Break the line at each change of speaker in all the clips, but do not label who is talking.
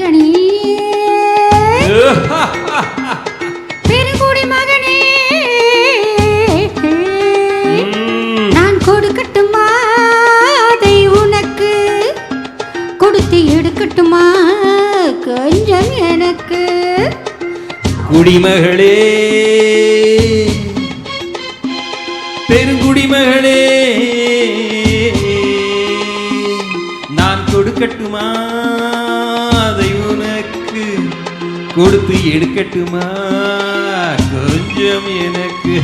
மகனே பெருங்குடி மகனே நான் கொடுக்கட்டுமா அதை உனக்கு கொடுத்து எடுக்கட்டுமா கொஞ்சம் எனக்கு
குடிமகளே பெருங்குடிமகளே நான் கொடுக்கட்டுமா அதை உனக்கு கொடுத்து எடுக்கட்டுமா கொஞ்சம் எனக்கு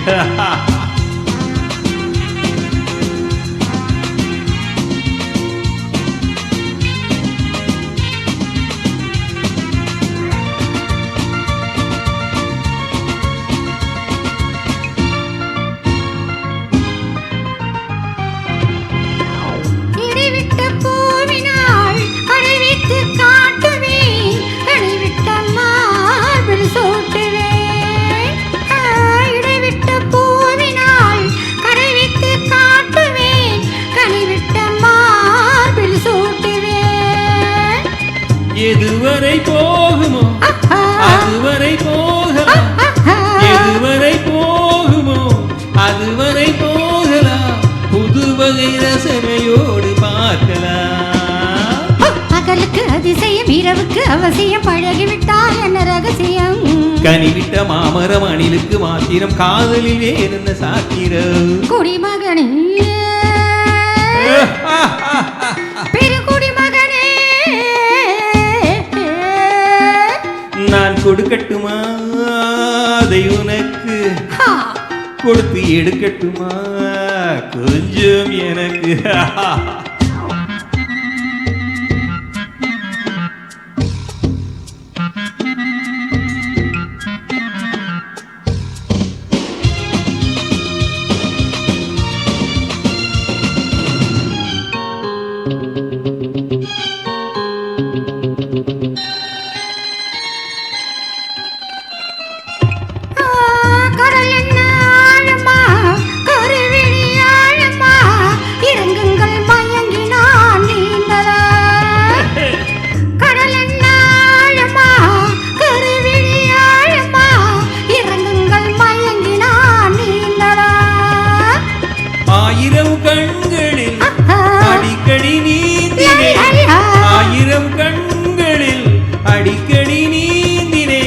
எதுவரை போகுமோ அதுவரை போகலாம் எதுவரை போகுமோ அதுவரை போகலாம் புது வகை ரசனையோடு பார்க்கலாம்
பகலுக்கு அதிசயம் இரவுக்கு அவசியம் பழகிவிட்டால் என்ன ரகசியம்
கனிவிட்ட மாமரம் அணிலுக்கு மாத்திரம் காதலில் வேறென்ன சாத்திரம்
குடிமகனே பெருங்குடி மகனே
நான் கொடுக்கட்டுமா அதை உனக்கு கொடுத்து எடுக்கட்டுமா கொஞ்சம் எனக்கு அடிக்கடி நீந்தினே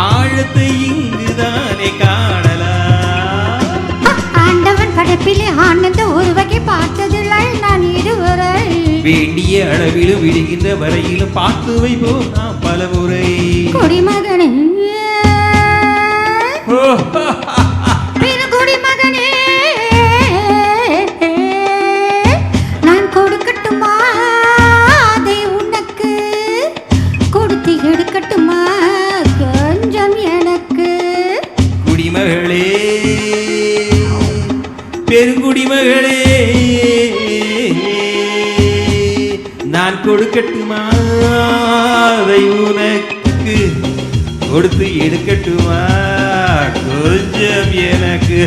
ஆழத்தை இங்குதானே காணலாம்
ஆண்டவன் படைப்பிலே ஆனந்த ஒரு வகை பார்த்ததில்லை நான் இதுவரை
வேண்டிய அளவிலும் விடுகின்ற வரையிலும் பார்த்து வைப்போம் நாம் பல முறை
குடிமகனே குடிமகனே நான் கொடுக்கட்டுமா அதை உனக்கு கொடுத்து எடுக்கட்டுமா கொஞ்சம் எனக்கு
குடிமகளே பெருங்குடிமகளே நான் கொடுக்கட்டுமா அதை உனக்கு கொடுத்து எடுக்கட்டுமா கொஞ்சம் எனக்கு